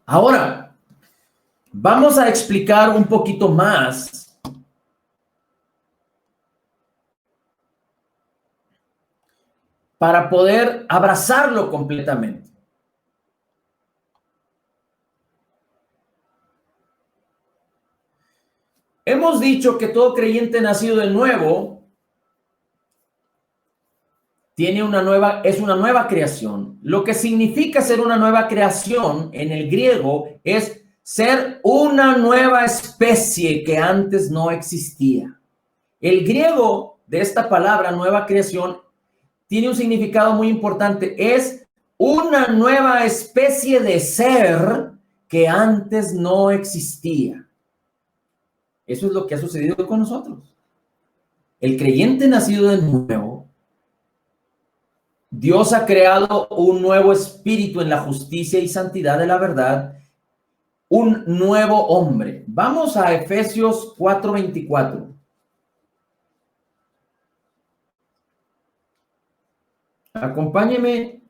Ahora, vamos a explicar un poquito más para poder abrazarlo completamente. Hemos dicho que todo creyente nacido de nuevo es una nueva creación. Lo que significa ser una nueva creación en el griego es ser una nueva especie que antes no existía. El griego de esta palabra, nueva creación, tiene un significado muy importante. Es una nueva especie de ser que antes no existía. Eso es lo que ha sucedido con nosotros. El creyente nacido de nuevo, Dios ha creado un nuevo espíritu en la justicia y santidad de la verdad, un nuevo hombre. Vamos a Efesios 4:24. Acompáñeme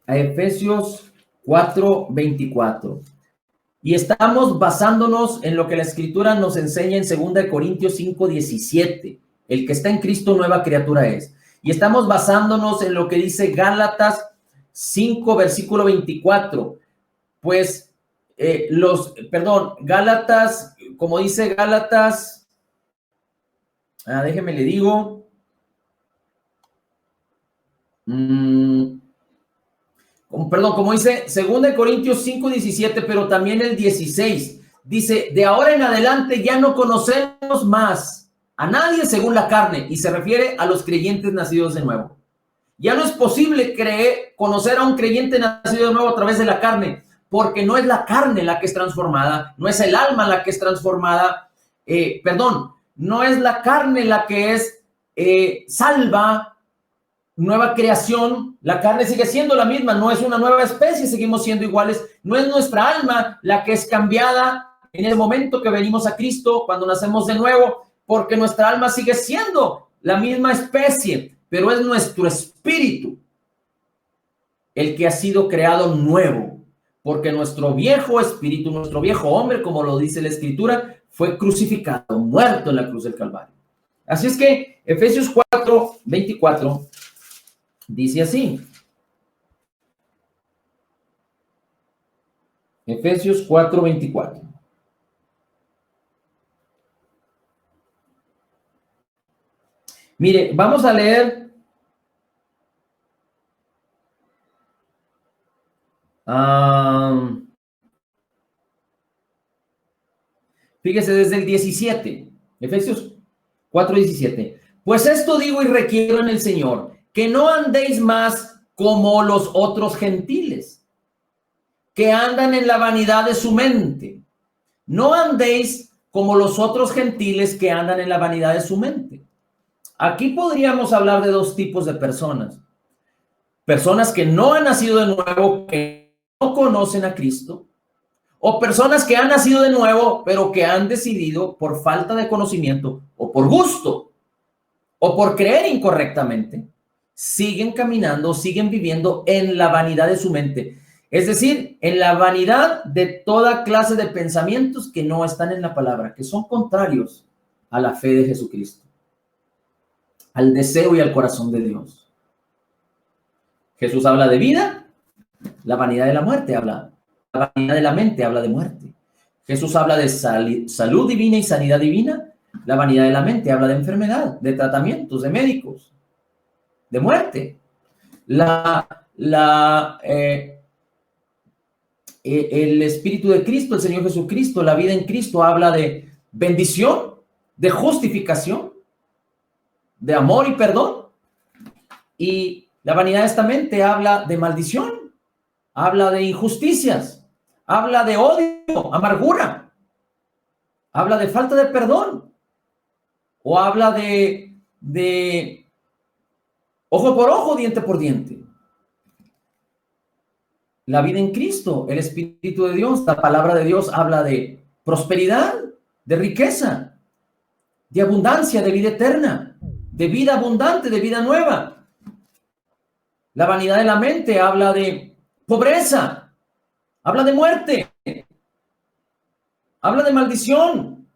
a Efesios 4:24. Y estamos basándonos en lo que la Escritura nos enseña en 2 Corintios 5:17. El que está en Cristo, nueva criatura es. Y estamos basándonos en lo que dice Gálatas 5, versículo 24. Pues, Gálatas, como dice Gálatas, déjeme le digo. Como dice 2 Corintios 5:17, pero también el 16. Dice, de ahora en adelante ya no conocemos más a nadie según la carne, y se refiere a los creyentes nacidos de nuevo. Ya no es posible conocer a un creyente nacido de nuevo a través de la carne, porque no es la carne la que es transformada, no es el alma la que es transformada, no es la carne la que es salva, nueva creación. La carne sigue siendo la misma, no es una nueva especie, seguimos siendo iguales. No es nuestra alma la que es cambiada en el momento que venimos a Cristo, cuando nacemos de nuevo, porque nuestra alma sigue siendo la misma especie, pero es nuestro espíritu el que ha sido creado nuevo, porque nuestro viejo espíritu, nuestro viejo hombre, como lo dice la Escritura, fue crucificado, muerto en la cruz del Calvario. Así es que Efesios 4:24 dice así. Efesios 4:24. Mire, vamos a leer fíjese desde el 17, Efesios 4:17. Pues esto digo y requiero en el Señor, que no andéis más como los otros gentiles, que andan en la vanidad de su mente. No andéis como los otros gentiles que andan en la vanidad de su mente. Aquí podríamos hablar de dos tipos de personas. Personas que no han nacido de nuevo, que no conocen a Cristo, o personas que han nacido de nuevo, pero que han decidido por falta de conocimiento o por gusto o por creer incorrectamente, siguen caminando, siguen viviendo en la vanidad de su mente. Es decir, en la vanidad de toda clase de pensamientos que no están en la palabra, que son contrarios a la fe de Jesucristo, al deseo y al corazón de Dios. Jesús habla de vida, la vanidad de la muerte habla, la vanidad de la mente habla de muerte. Jesús habla de salud divina y sanidad divina, la vanidad de la mente habla de enfermedad, de tratamientos, de médicos, de muerte. El Espíritu de Cristo, el Señor Jesucristo, la vida en Cristo habla de bendición, de justificación, de amor y perdón. Y la vanidad de esta mente habla de maldición, habla de injusticias, habla de odio, amargura, habla de falta de perdón, o habla de ojo por ojo, diente por diente. La vida en Cristo, el Espíritu de Dios, la palabra de Dios habla de prosperidad, de riqueza, de abundancia, de vida eterna, de vida abundante, de vida nueva. La vanidad de la mente habla de pobreza, habla de muerte, habla de maldición,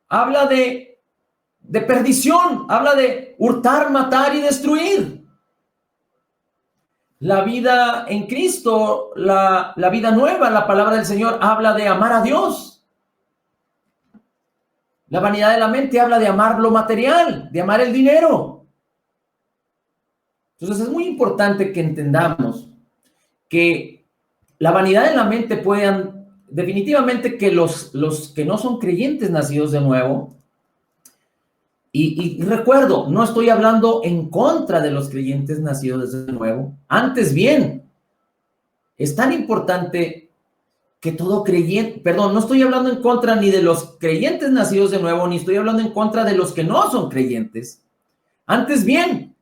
habla de perdición, habla de hurtar, matar y destruir. La vida en Cristo, la vida nueva, la palabra del Señor habla de amar a Dios. La vanidad de la mente habla de amar lo material, de amar el dinero. Entonces es muy importante que entendamos que la vanidad de la mente pueden, definitivamente que los que no son creyentes nacidos de nuevo, y recuerdo, no estoy hablando en contra de los creyentes nacidos de nuevo, antes bien, es tan importante que todo creyente, perdón, no estoy hablando en contra ni de los creyentes nacidos de nuevo, ni estoy hablando en contra de los que no son creyentes. Antes bien,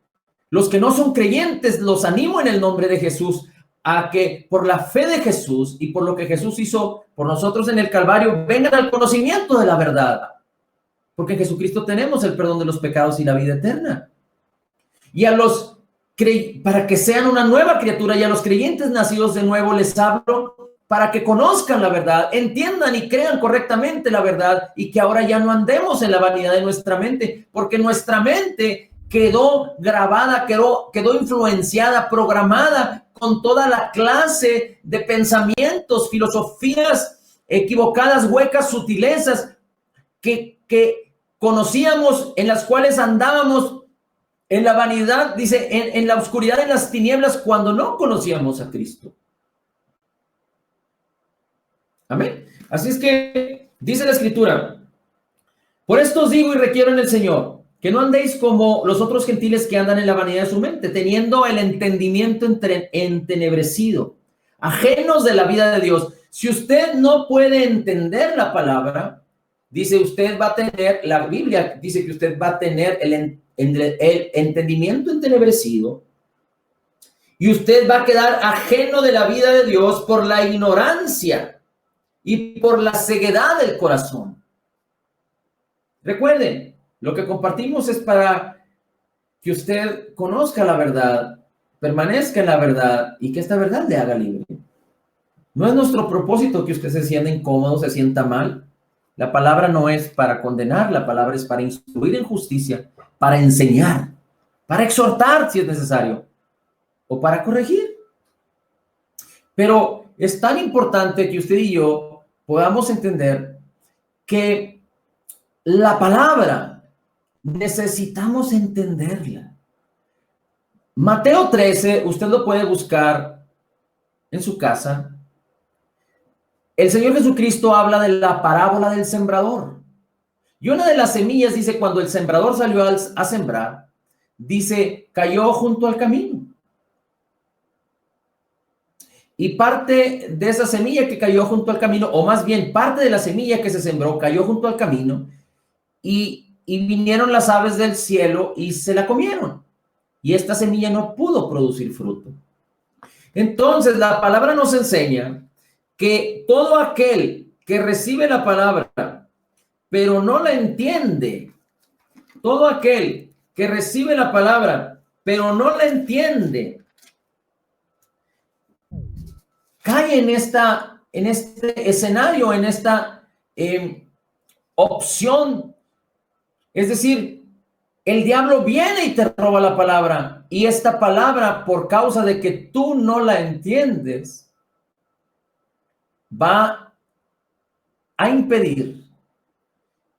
los que no son creyentes, los animo en el nombre de Jesús a que por la fe de Jesús y por lo que Jesús hizo por nosotros en el Calvario, vengan al conocimiento de la verdad. Porque en Jesucristo tenemos el perdón de los pecados y la vida eterna. Y a los para que sean una nueva criatura, y a los creyentes nacidos de nuevo les hablo para que conozcan la verdad, entiendan y crean correctamente la verdad, y que ahora ya no andemos en la vanidad de nuestra mente, porque nuestra mente quedó grabada, quedó influenciada, programada con toda la clase de pensamientos, filosofías equivocadas, huecas, sutilezas que conocíamos, en las cuales andábamos en la vanidad, dice, en la oscuridad, en las tinieblas, cuando no conocíamos a Cristo. Amén. Así es que dice la Escritura: por esto os digo y requiero en el Señor, que no andéis como los otros gentiles que andan en la vanidad de su mente, teniendo el entendimiento entenebrecido, ajenos de la vida de Dios. Si usted no puede entender la palabra, dice, usted va a tener, la Biblia dice que usted va a tener el entendimiento entenebrecido, y usted va a quedar ajeno de la vida de Dios por la ignorancia y por la ceguedad del corazón. Recuerden, lo que compartimos es para que usted conozca la verdad, permanezca en la verdad y que esta verdad le haga libre. No es nuestro propósito que usted se sienta incómodo, se sienta mal. La palabra no es para condenar, la palabra es para instruir en justicia, para enseñar, para exhortar si es necesario, o para corregir. Pero es tan importante que usted y yo podamos entender que la palabra necesitamos entenderla. Mateo 13, usted lo puede buscar en su casa. El Señor Jesucristo habla de la parábola del sembrador. Y una de las semillas, dice, cuando el sembrador salió a sembrar, dice, cayó junto al camino. Y parte de esa semilla que cayó junto al camino, o más bien parte de la semilla que se sembró, cayó junto al camino, y vinieron las aves del cielo y se la comieron. Y esta semilla no pudo producir fruto. Entonces, la palabra nos enseña que todo aquel que recibe la palabra, pero no la entiende, todo aquel que recibe la palabra, pero no la entiende, cae en este escenario, en esta opción. Es decir, el diablo viene y te roba la palabra, y esta palabra, por causa de que tú no la entiendes, va a impedir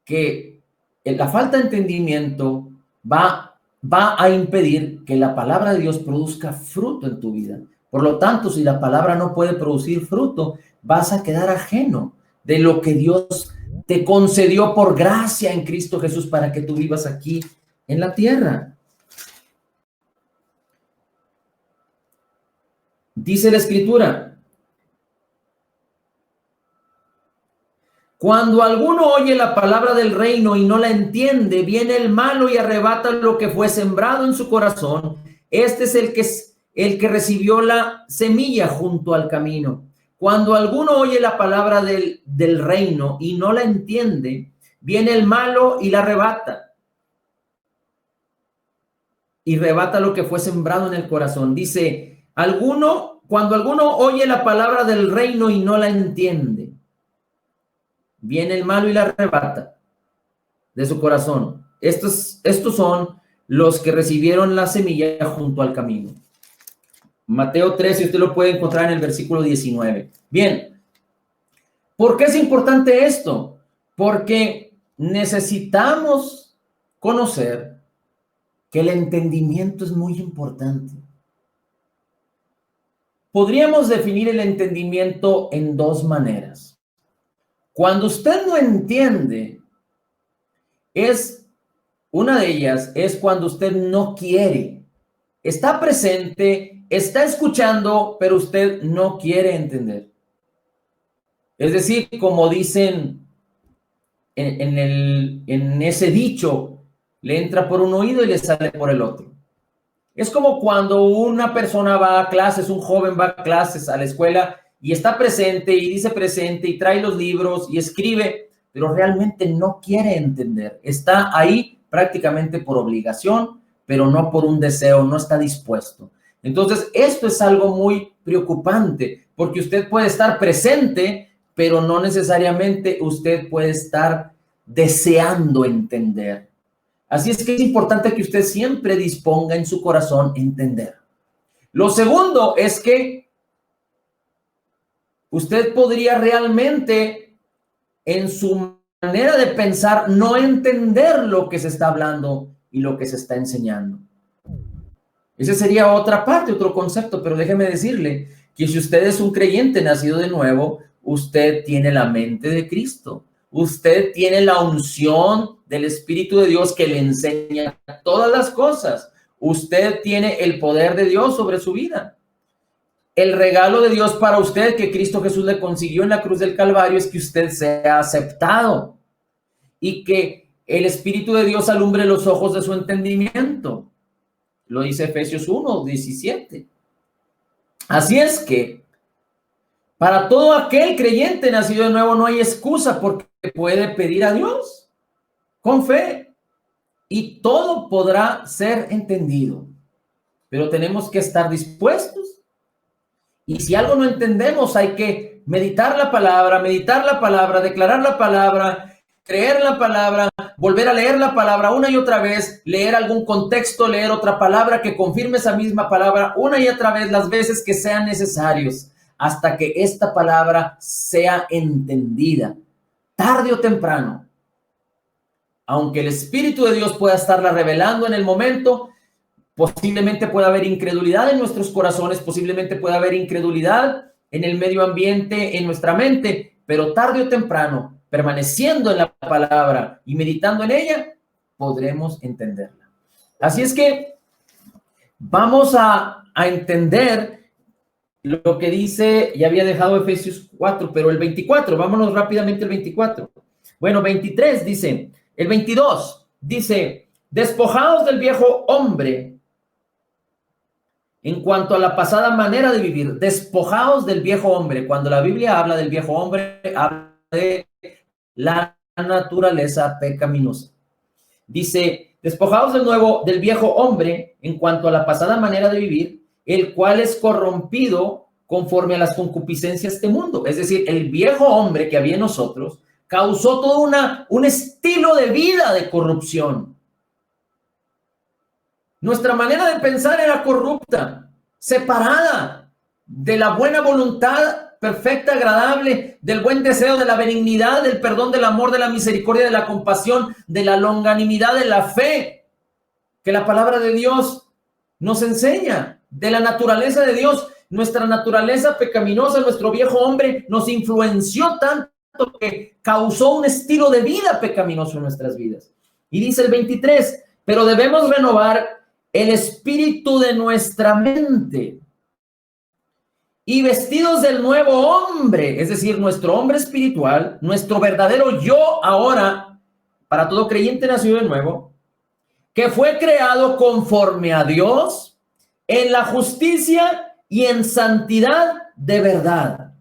que la falta de entendimiento va a impedir que la palabra de Dios produzca fruto en tu vida. Por lo tanto, si la palabra no puede producir fruto, vas a quedar ajeno de lo que Dios te concedió por gracia en Cristo Jesús para que tú vivas aquí en la tierra. Dice la Escritura: cuando alguno oye la palabra del reino y no la entiende, viene el malo y arrebata lo que fue sembrado en su corazón. Este es el que recibió la semilla junto al camino. Cuando alguno oye la palabra del reino y no la entiende, viene el malo y la arrebata. Y arrebata lo que fue sembrado en el corazón. Dice, alguno cuando alguno oye la palabra del reino y no la entiende, viene el malo y la arrebata de su corazón. Estos son los que recibieron la semilla junto al camino. Mateo 13, usted lo puede encontrar en el versículo 19. Bien, ¿por qué es importante esto? Porque necesitamos conocer que el entendimiento es muy importante. Podríamos definir el entendimiento en dos maneras. Cuando usted no entiende, una de ellas es cuando usted no quiere. Está presente, está escuchando, pero usted no quiere entender. Es decir, como dicen en ese dicho, le entra por un oído y le sale por el otro. Es como cuando una persona va a clases, un joven va a clases, a la escuela, y está presente y dice presente y trae los libros y escribe, pero realmente no quiere entender. Está ahí prácticamente por obligación, pero no por un deseo, no está dispuesto. Entonces, esto es algo muy preocupante, porque usted puede estar presente, pero no necesariamente usted puede estar deseando entender. Así es que es importante que usted siempre disponga en su corazón entender. Lo segundo es que usted podría realmente, en su manera de pensar, no entender lo que se está hablando y lo que se está enseñando. Ese sería otra parte, otro concepto, pero déjeme decirle que si usted es un creyente nacido de nuevo, usted tiene la mente de Cristo. Usted tiene la unción del Espíritu de Dios que le enseña todas las cosas. Usted tiene el poder de Dios sobre su vida. El regalo de Dios para usted que Cristo Jesús le consiguió en la cruz del Calvario es que usted sea aceptado y que el Espíritu de Dios alumbre los ojos de su entendimiento. Lo dice Efesios 1:17. Así es que para todo aquel creyente nacido de nuevo no hay excusa porque puede pedir a Dios con fe y todo podrá ser entendido. Pero tenemos que estar dispuestos y si algo no entendemos hay que meditar la palabra, declarar la palabra, creer la palabra, volver a leer la palabra una y otra vez, leer algún contexto, leer otra palabra que confirme esa misma palabra una y otra vez las veces que sean necesarios, hasta que esta palabra sea entendida, tarde o temprano. Aunque el Espíritu de Dios pueda estarla revelando en el momento, posiblemente pueda haber incredulidad en nuestros corazones, posiblemente pueda haber incredulidad en el medio ambiente, en nuestra mente, pero tarde o temprano, permaneciendo en la palabra y meditando en ella, podremos entenderla. Así es que vamos a entender lo que dice, ya había dejado Efesios 4, pero el 24, vámonos rápidamente al 24. Bueno, 23 dice, el 22 dice, despojados del viejo hombre en cuanto a la pasada manera de vivir, despojados del viejo hombre. Cuando la Biblia habla del viejo hombre, habla de la naturaleza pecaminosa. Dice, despojados del viejo hombre en cuanto a la pasada manera de vivir, el cual es corrompido conforme a las concupiscencias de este mundo. Es decir, el viejo hombre que había en nosotros causó todo un estilo de vida de corrupción. Nuestra manera de pensar era corrupta, separada de la buena voluntad perfecta, agradable, del buen deseo, de la benignidad, del perdón, del amor, de la misericordia, de la compasión, de la longanimidad, de la fe, que la palabra de Dios nos enseña, de la naturaleza de Dios. Nuestra naturaleza pecaminosa, nuestro viejo hombre, nos influenció tanto que causó un estilo de vida pecaminoso en nuestras vidas. Y dice el 23, pero debemos renovar el espíritu de nuestra mente y vestidos del nuevo hombre, es decir, nuestro hombre espiritual, nuestro verdadero yo ahora, para todo creyente nacido de nuevo, que fue creado conforme a Dios en la justicia y en santidad de verdad.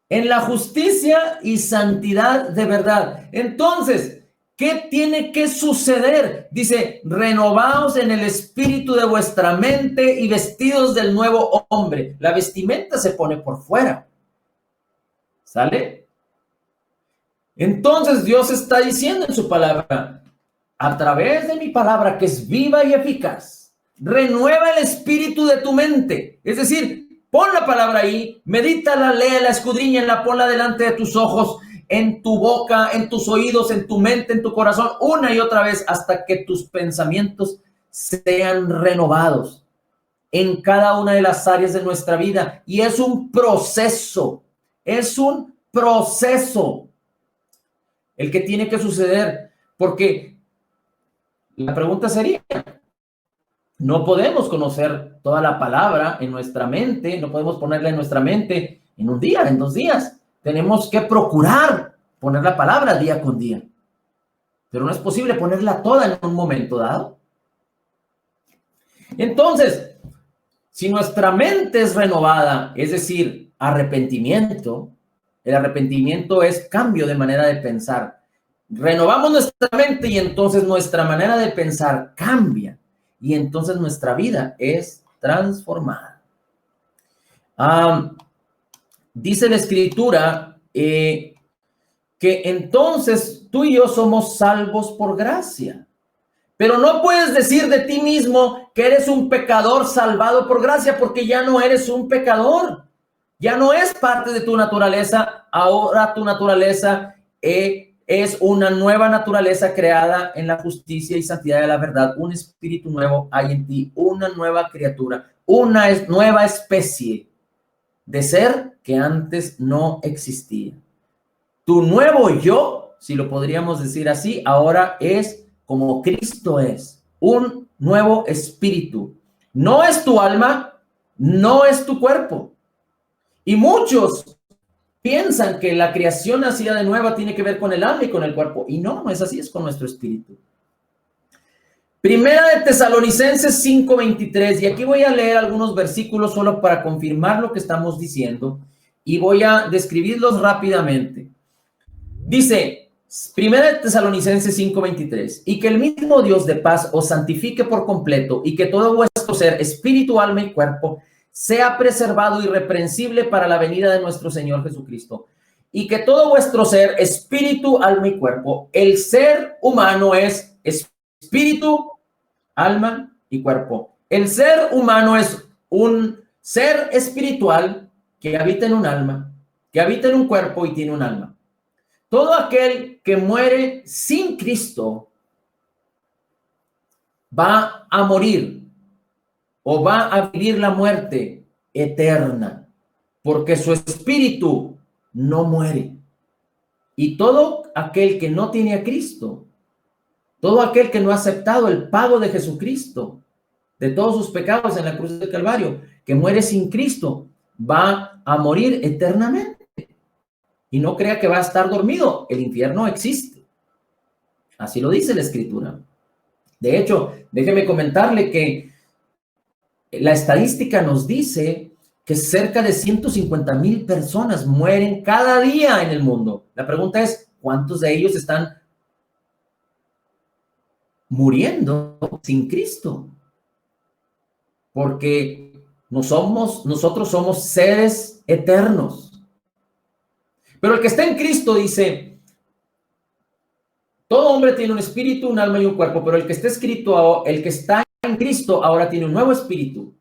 En la justicia y santidad de verdad. Entonces, ¿Qué tiene que suceder? Dice, renovaos en el espíritu de vuestra mente y vestidos del nuevo hombre. La vestimenta se pone por fuera. ¿Sale? Entonces Dios está diciendo en su palabra, a través de mi palabra que es viva y eficaz, renueva el espíritu de tu mente. Es decir, pon la palabra ahí, medítala, léela, escudriñala, ponla delante de tus ojos, en tu boca, en tus oídos, en tu mente, en tu corazón, una y otra vez hasta que tus pensamientos sean renovados en cada una de las áreas de nuestra vida. Y es un proceso, el que tiene que suceder, porque la pregunta sería, no podemos conocer toda la palabra en nuestra mente, no podemos ponerla en nuestra mente en un día, en 2 días. Tenemos que procurar poner la palabra día con día, pero no es posible ponerla toda en un momento dado. Entonces, si nuestra mente es renovada, es decir, arrepentimiento, el arrepentimiento es cambio de manera de pensar. Renovamos nuestra mente y entonces nuestra manera de pensar cambia y entonces nuestra vida es transformada. Dice la Escritura que entonces tú y yo somos salvos por gracia. Pero no puedes decir de ti mismo que eres un pecador salvado por gracia, porque ya no eres un pecador. Ya no es parte de tu naturaleza. Ahora tu naturaleza es una nueva naturaleza creada en la justicia y santidad de la verdad. Un espíritu nuevo hay en ti, una nueva criatura, una nueva especie de ser que antes no existía. Tu nuevo yo, si lo podríamos decir así, ahora es como Cristo es, un nuevo espíritu. No es tu alma, no es tu cuerpo. Y muchos piensan que la creación nacida de nueva tiene que ver con el alma y con el cuerpo. Y no, no es así, es con nuestro espíritu. Primera de Tesalonicenses 5:23, y aquí voy a leer algunos versículos solo para confirmar lo que estamos diciendo y voy a describirlos rápidamente. Dice, Primera de Tesalonicenses 5:23, y que el mismo Dios de paz os santifique por completo y que todo vuestro ser, espíritu, alma y cuerpo, sea preservado irreprensible para la venida de nuestro Señor Jesucristo. Y que todo vuestro ser, espíritu, alma y cuerpo, el ser humano es espíritu, alma y cuerpo. El ser humano es un ser espiritual que habita en un alma, que habita en un cuerpo y tiene un alma. Todo aquel que muere sin Cristo va a morir o va a vivir la muerte eterna, porque su espíritu no muere. Y todo aquel que no tiene a Cristo, todo aquel que no ha aceptado el pago de Jesucristo, de todos sus pecados en la cruz del Calvario, que muere sin Cristo, va a morir eternamente. Y no crea que va a estar dormido. El infierno existe. Así lo dice la Escritura. De hecho, déjeme comentarle que la estadística nos dice que cerca de 150,000 personas mueren cada día en el mundo. La pregunta es, ¿cuántos de ellos están muriendo sin Cristo? Porque nosotros somos seres eternos. Pero el que está en Cristo dice, todo hombre tiene un espíritu, un alma y un cuerpo, pero el que está en Cristo ahora tiene un nuevo espíritu,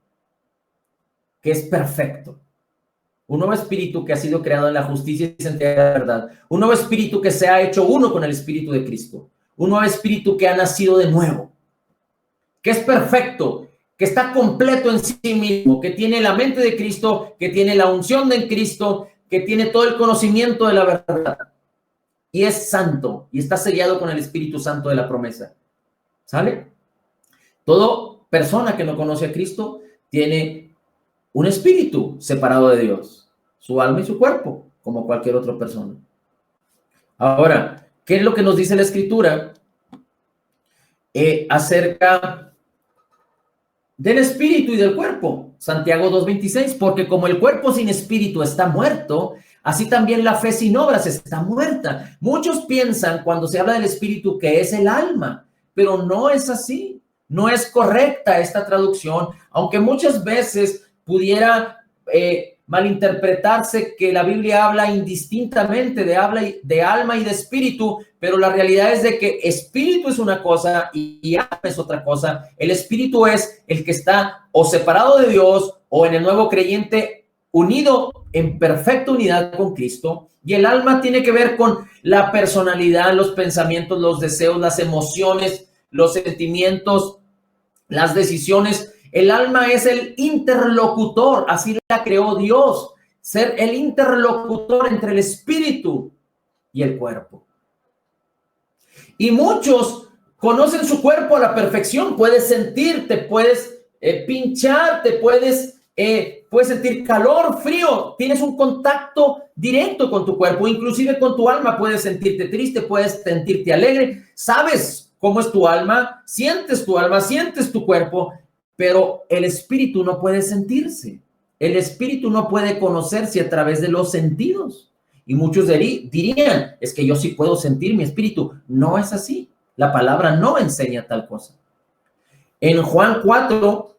que es perfecto. Un nuevo espíritu que ha sido creado en la justicia y santidad de la verdad. Un nuevo espíritu que se ha hecho uno con el espíritu de Cristo. Un nuevo espíritu que ha nacido de nuevo, que es perfecto, que está completo en sí mismo, que tiene la mente de Cristo, que tiene la unción de Cristo, que tiene todo el conocimiento de la verdad y es santo y está sellado con el Espíritu Santo de la promesa. ¿Sale? Toda persona que no conoce a Cristo tiene un espíritu separado de Dios, su alma y su cuerpo, como cualquier otra persona. Ahora, ¿qué es lo que nos dice la Escritura acerca del espíritu y del cuerpo? Santiago 2:26, porque como el cuerpo sin espíritu está muerto, Así también la fe sin obras está muerta. Muchos piensan cuando se habla del espíritu que es el alma, pero no es así. No es correcta esta traducción, aunque muchas veces pudiera malinterpretarse que la Biblia habla indistintamente de alma y de espíritu, pero la realidad es de que espíritu es una cosa y alma es otra cosa. El espíritu es el que está o separado de Dios o en el nuevo creyente unido en perfecta unidad con Cristo, y el alma tiene que ver con la personalidad, los pensamientos, los deseos, las emociones, los sentimientos, las decisiones. El alma es el interlocutor, así la creó Dios, ser el interlocutor entre el espíritu y el cuerpo. Y muchos conocen su cuerpo a la perfección. Puedes sentir, te puedes pinchar, te puedes sentir calor, frío, tienes un contacto directo con tu cuerpo, inclusive con tu alma. Puedes sentirte triste, puedes sentirte alegre, sabes cómo es tu alma, sientes tu cuerpo, pero el espíritu no puede sentirse. El espíritu no puede conocerse a través de los sentidos. Y muchos dirían, es que yo sí puedo sentir mi espíritu. No es así. La palabra no enseña tal cosa. En Juan 4,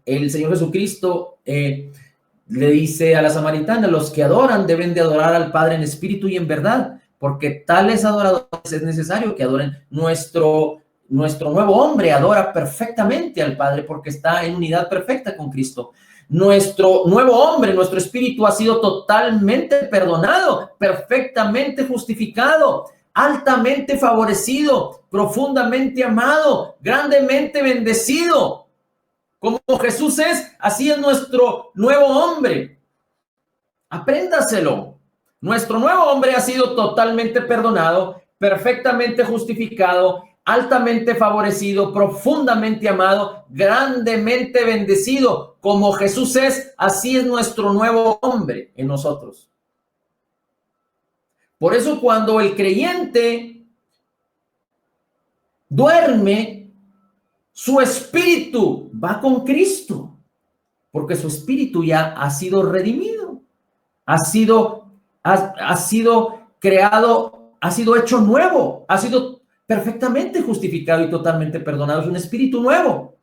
el Señor Jesucristo le dice a la samaritana, los que adoran deben de adorar al Padre en espíritu y en verdad, porque tales adoradores es necesario que adoren. Nuestro nuevo hombre adora perfectamente al Padre porque está en unidad perfecta con Cristo. Nuestro nuevo hombre, nuestro espíritu ha sido totalmente perdonado, perfectamente justificado, altamente favorecido, profundamente amado, grandemente bendecido. Como Jesús es, así es nuestro nuevo hombre. Apréndaselo. Nuestro nuevo hombre ha sido totalmente perdonado, perfectamente justificado, altamente favorecido, profundamente amado, grandemente bendecido. Como Jesús es, así es nuestro nuevo hombre en nosotros. Por eso cuando el creyente duerme, su espíritu va con Cristo, porque su espíritu ya ha sido redimido, ha sido creado, ha sido hecho nuevo, ha sido perfectamente justificado y totalmente perdonado. Es un espíritu nuevo,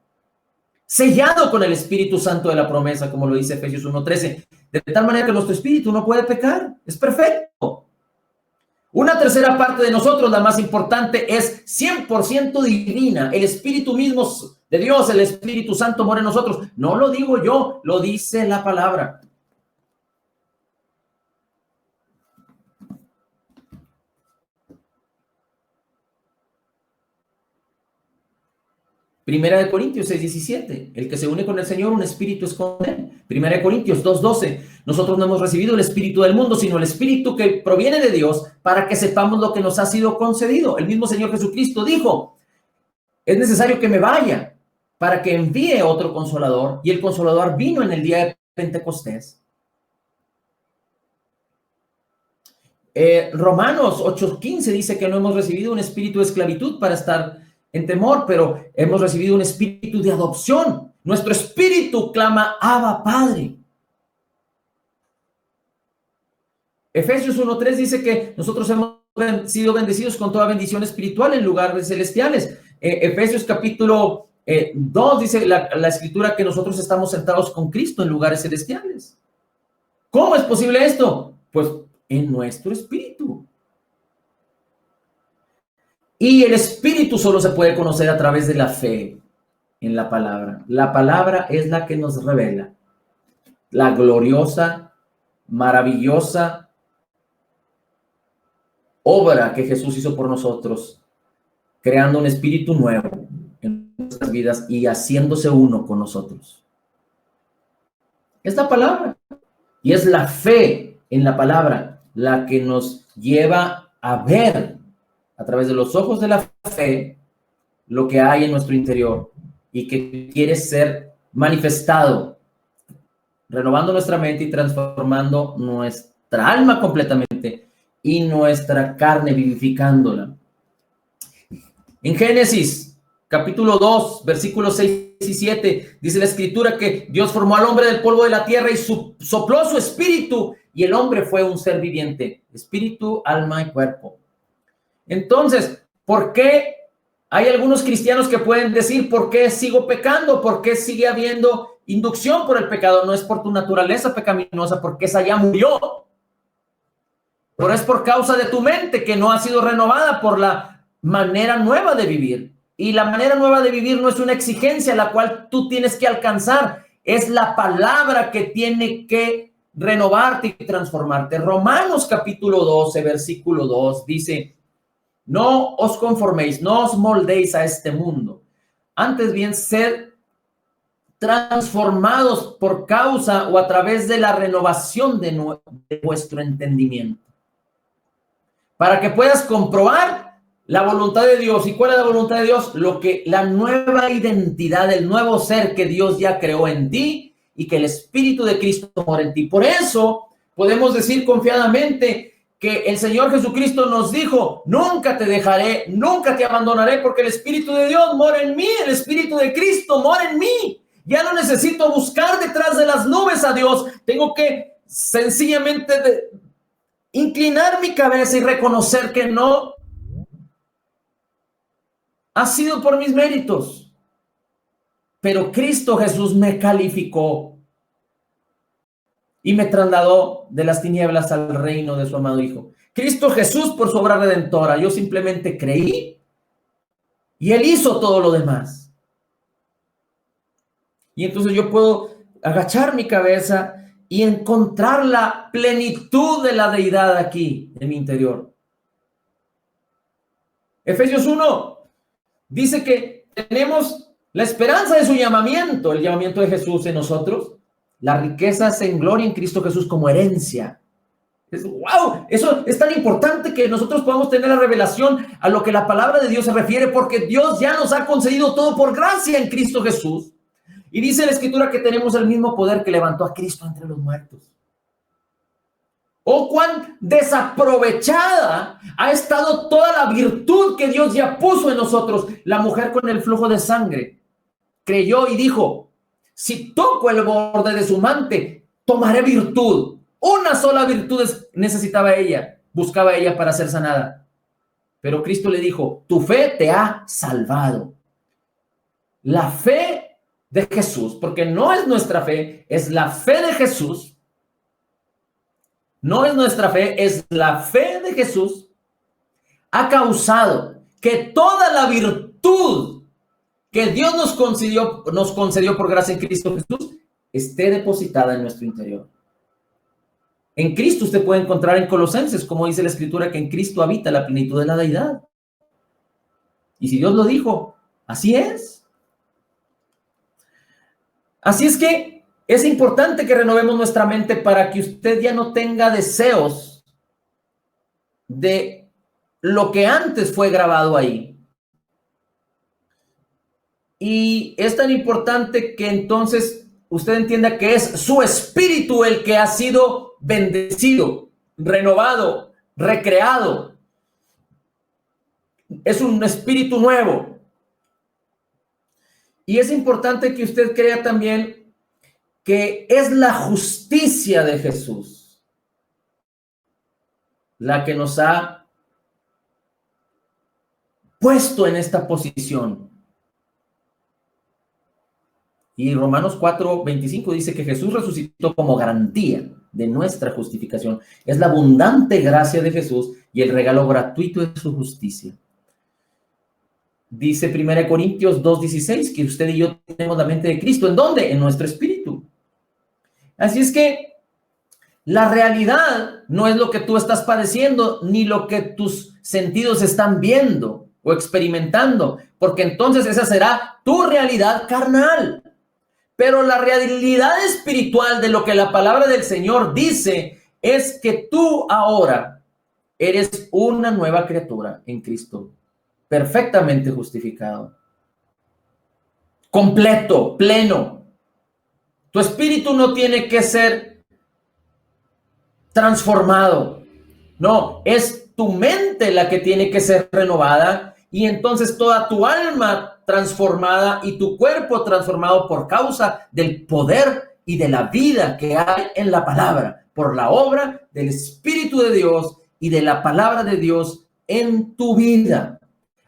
sellado con el Espíritu Santo de la promesa, como lo dice Efesios 1:13, de tal manera que nuestro espíritu no puede pecar, es perfecto. Una tercera parte de nosotros, la más importante, es 100% divina. El Espíritu mismo de Dios, el Espíritu Santo mora en nosotros. No lo digo yo, lo dice la palabra. Primera de Corintios 6:17, el que se une con el Señor, un espíritu es con él. Primera de Corintios 2:12, nosotros no hemos recibido el espíritu del mundo, sino el espíritu que proviene de Dios, para que sepamos lo que nos ha sido concedido. El mismo Señor Jesucristo dijo, es necesario que me vaya para que envíe otro consolador, y el consolador vino en el día de Pentecostés. Romanos 8:15 dice que no hemos recibido un espíritu de esclavitud para estar en temor, pero hemos recibido un espíritu de adopción. Nuestro espíritu clama, Abba, Padre. Efesios 1:3 dice que nosotros hemos sido bendecidos con toda bendición espiritual en lugares celestiales. Efesios capítulo 2 dice la escritura que nosotros estamos sentados con Cristo en lugares celestiales. ¿Cómo es posible esto? Pues en nuestro espíritu. Y el espíritu solo se puede conocer a través de la fe en la palabra. La palabra es la que nos revela la gloriosa, maravillosa obra que Jesús hizo por nosotros, creando un espíritu nuevo en nuestras vidas y haciéndose uno con nosotros. Es la palabra. Y es la fe en la palabra la que nos lleva a ver a través de los ojos de la fe lo que hay en nuestro interior y que quiere ser manifestado, renovando nuestra mente y transformando nuestra alma completamente y nuestra carne, vivificándola. En Génesis capítulo 2, versículos 6 4:17, dice la escritura que Dios formó al hombre del polvo de la tierra y sopló su espíritu y el hombre fue un ser viviente, espíritu, alma y cuerpo. Entonces, ¿por qué hay algunos cristianos que pueden decir, ¿por qué sigo pecando? ¿Por qué sigue habiendo inducción por el pecado? No es por tu naturaleza pecaminosa, porque esa ya murió. Pero es por causa de tu mente que no ha sido renovada por la manera nueva de vivir. Y la manera nueva de vivir no es una exigencia la cual tú tienes que alcanzar. Es la palabra que tiene que renovarte y transformarte. Romanos capítulo 12, versículo 2 dice, no os conforméis, no os moldéis a este mundo. Antes bien, sed transformados por causa o a través de la renovación de vuestro entendimiento, para que puedas comprobar la voluntad de Dios. ¿Y cuál es la voluntad de Dios? La nueva identidad, el nuevo ser que Dios ya creó en ti y que el Espíritu de Cristo mora en ti. Por eso podemos decir confiadamente que el Señor Jesucristo nos dijo, nunca te dejaré, nunca te abandonaré, porque el Espíritu de Dios mora en mí, el Espíritu de Cristo mora en mí. Ya no necesito buscar detrás de las nubes a Dios, tengo que sencillamente inclinar mi cabeza y reconocer que no ha sido por mis méritos, pero Cristo Jesús me calificó y me trasladó de las tinieblas al reino de su amado Hijo. Cristo Jesús por su obra redentora, yo simplemente creí y Él hizo todo lo demás. Y entonces yo puedo agachar mi cabeza y encontrar la plenitud de la deidad aquí en mi interior. Efesios 1 dice que tenemos la esperanza de su llamamiento, el llamamiento de Jesús en nosotros, las riquezas en gloria en Cristo Jesús como herencia. ¡Wow! Eso es tan importante que nosotros podamos tener la revelación a lo que la palabra de Dios se refiere, porque Dios ya nos ha concedido todo por gracia en Cristo Jesús. Y dice la Escritura que tenemos el mismo poder que levantó a Cristo entre los muertos. Oh, cuán desaprovechada ha estado toda la virtud que Dios ya puso en nosotros. La mujer con el flujo de sangre creyó y dijo, si toco el borde de su mante, tomaré virtud. Una sola virtud necesitaba ella, buscaba ella para ser sanada. Pero Cristo le dijo, tu fe te ha salvado. La fe de Jesús, porque no es nuestra fe, es la fe de Jesús. No es nuestra fe, es la fe de Jesús. Ha causado que toda la virtud que Dios nos concedió por gracia en Cristo Jesús esté depositada en nuestro interior. En Cristo usted puede encontrar en Colosenses, como dice la Escritura, que en Cristo habita la plenitud de la deidad. Y si Dios lo dijo, así es. Así es que es importante que renovemos nuestra mente para que usted ya no tenga deseos de lo que antes fue grabado ahí. Y es tan importante que entonces usted entienda que es su espíritu el que ha sido bendecido, renovado, recreado. Es un espíritu nuevo. Y es importante que usted crea también que es la justicia de Jesús la que nos ha puesto en esta posición. Y Romanos 4:25 dice que Jesús resucitó como garantía de nuestra justificación. Es la abundante gracia de Jesús y el regalo gratuito de su justicia. Dice 1 Corintios 2:16 que usted y yo tenemos la mente de Cristo. ¿En dónde? En nuestro espíritu. Así es que la realidad no es lo que tú estás padeciendo, ni lo que tus sentidos están viendo o experimentando, porque entonces esa será tu realidad carnal. Pero la realidad espiritual de lo que la palabra del Señor dice es que tú ahora eres una nueva criatura en Cristo. Perfectamente justificado, completo, pleno. Tu espíritu no tiene que ser transformado, no, es tu mente la que tiene que ser renovada y entonces toda tu alma transformada y tu cuerpo transformado por causa del poder y de la vida que hay en la palabra, por la obra del Espíritu de Dios y de la palabra de Dios en tu vida.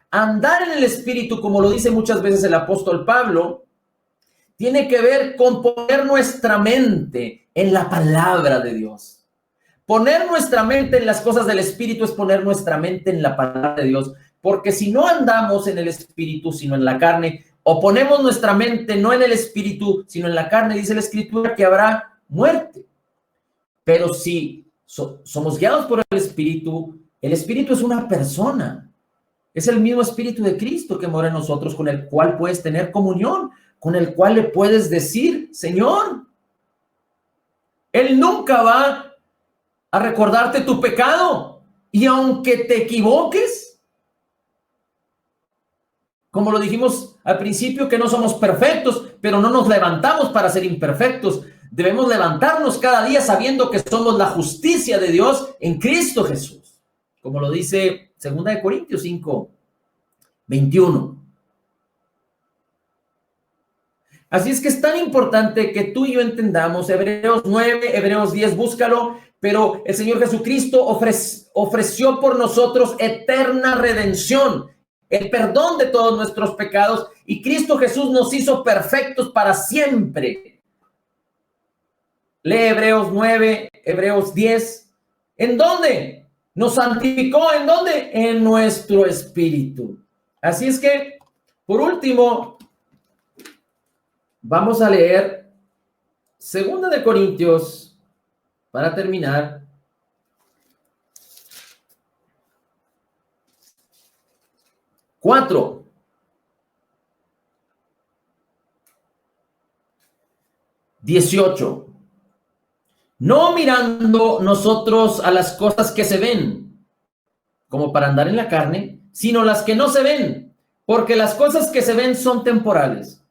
Andar en el Espíritu, como lo dice muchas veces el apóstol Pablo, tiene que ver con poner nuestra mente en la palabra de Dios. Poner nuestra mente en las cosas del Espíritu es poner nuestra mente en la palabra de Dios, porque si no andamos en el Espíritu, sino en la carne, o ponemos nuestra mente no en el Espíritu, sino en la carne, dice la Escritura que habrá muerte. Pero si somos guiados por el Espíritu es una persona. Es el mismo Espíritu de Cristo que mora en nosotros, con el cual puedes tener comunión, con el cual le puedes decir, Señor. Él nunca va a recordarte tu pecado. Y aunque te equivoques, como lo dijimos al principio, que no somos perfectos, pero no nos levantamos para ser imperfectos. Debemos levantarnos cada día sabiendo que somos la justicia de Dios en Cristo Jesús. Como lo dice 2 Corintios 5, 21. Así es que es tan importante que tú y yo entendamos Hebreos 9, Hebreos 10, búscalo, pero el Señor Jesucristo ofreció por nosotros eterna redención, el perdón de todos nuestros pecados, y Cristo Jesús nos hizo perfectos para siempre. Lee Hebreos 9, Hebreos 10. ¿En dónde? Nos santificó, ¿en dónde? En nuestro espíritu. Así es que, por último, vamos a leer 2 Corintios, para terminar. Cuatro. 18. No mirando nosotros a las cosas que se ven, como para andar en la carne, sino las que no se ven, porque las cosas que se ven son temporales,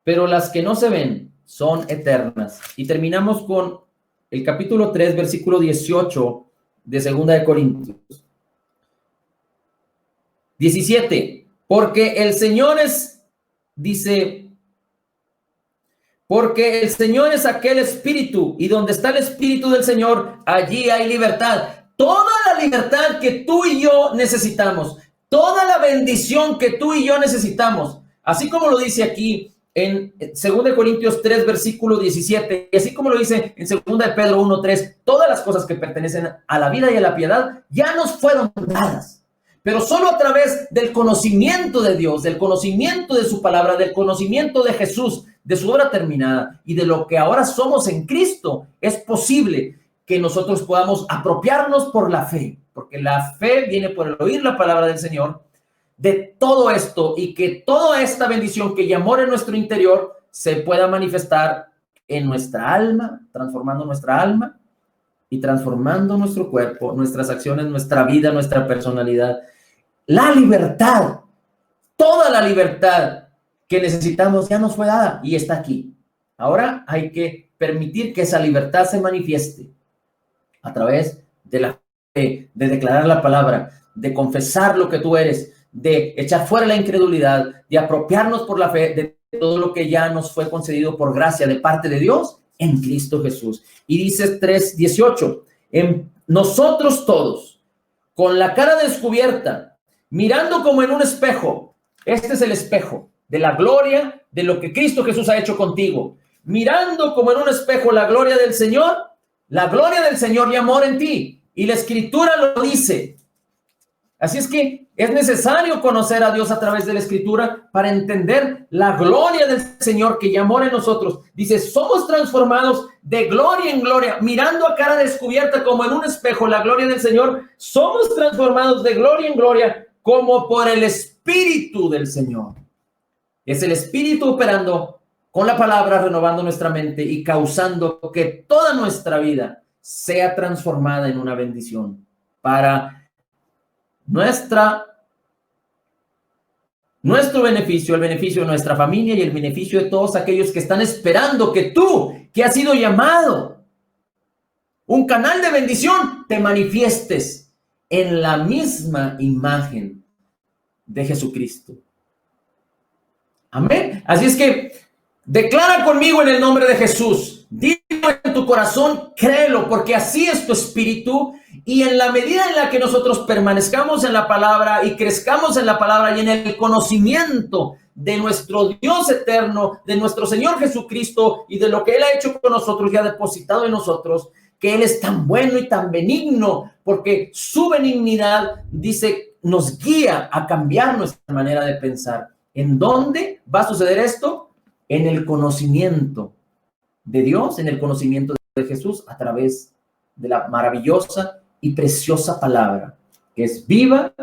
pero las que no se ven son eternas. Y terminamos con el capítulo 3, versículo 18 de 2 Corintios. 17. Porque el Señor porque el Señor es aquel espíritu, y donde está el espíritu del Señor, allí hay libertad. Toda la libertad que tú y yo necesitamos, toda la bendición que tú y yo necesitamos, así como lo dice aquí en 2 Corintios 3, versículo 17, y así como lo dice en 2 Pedro 1, 3, todas las cosas que pertenecen a la vida y a la piedad ya nos fueron dadas. Pero solo a través del conocimiento de Dios, del conocimiento de su palabra, del conocimiento de Jesús, de su obra terminada y de lo que ahora somos en Cristo, es posible que nosotros podamos apropiarnos por la fe, porque la fe viene por el oír la palabra del Señor, de todo esto, y que toda esta bendición que ya mora en nuestro interior se pueda manifestar en nuestra alma, transformando nuestra alma y transformando nuestro cuerpo, nuestras acciones, nuestra vida, nuestra personalidad. La libertad, toda la libertad que necesitamos ya nos fue dada y está aquí. Ahora hay que permitir que esa libertad se manifieste a través de la fe, de declarar la palabra, de confesar lo que tú eres, de echar fuera la incredulidad, de apropiarnos por la fe de todo lo que ya nos fue concedido por gracia de parte de Dios en Cristo Jesús. Y dice 3:18, en nosotros todos, con la cara descubierta, mirando como en un espejo. Este es el espejo de la gloria de lo que Cristo Jesús ha hecho contigo. Mirando como en un espejo la gloria del Señor ya mora en ti. Y la Escritura lo dice. Así es que es necesario conocer a Dios a través de la Escritura para entender la gloria del Señor que ya mora en nosotros. Dice, somos transformados de gloria en gloria, mirando a cara descubierta como en un espejo la gloria del Señor. Somos transformados de gloria en gloria como por el Espíritu del Señor. Es el Espíritu operando con la palabra, renovando nuestra mente y causando que toda nuestra vida sea transformada en una bendición para nuestro beneficio, el beneficio de nuestra familia y el beneficio de todos aquellos que están esperando que tú, que has sido llamado, un canal de bendición, te manifiestes en la misma imagen de Jesucristo. Amén. Así es que declara conmigo en el nombre de Jesús. Dilo en tu corazón, créelo, porque así es tu espíritu. Y en la medida en la que nosotros permanezcamos en la palabra y crezcamos en la palabra y en el conocimiento de nuestro Dios eterno, de nuestro Señor Jesucristo y de lo que Él ha hecho con nosotros y ha depositado en nosotros, que Él es tan bueno y tan benigno, porque su benignidad, dice, nos guía a cambiar nuestra manera de pensar. ¿En dónde va a suceder esto? En el conocimiento de Dios, en el conocimiento de Jesús, a través de la maravillosa y preciosa palabra, que es viva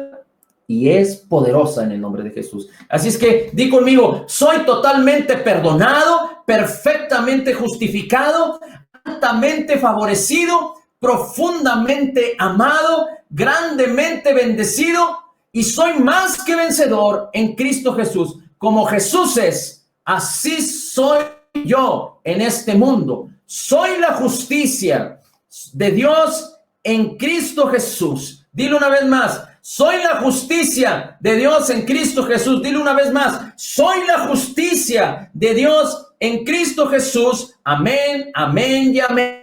y es poderosa en el nombre de Jesús. Así es que di conmigo, soy totalmente perdonado, perfectamente justificado, altamente favorecido, profundamente amado, grandemente bendecido, y soy más que vencedor en Cristo Jesús. Como Jesús es, así soy yo en este mundo. Soy la justicia de Dios en Cristo Jesús. Dile una vez más, soy la justicia de Dios en Cristo Jesús. Dile una vez más, soy la justicia de Dios en Cristo Jesús. Amén, amén y amén.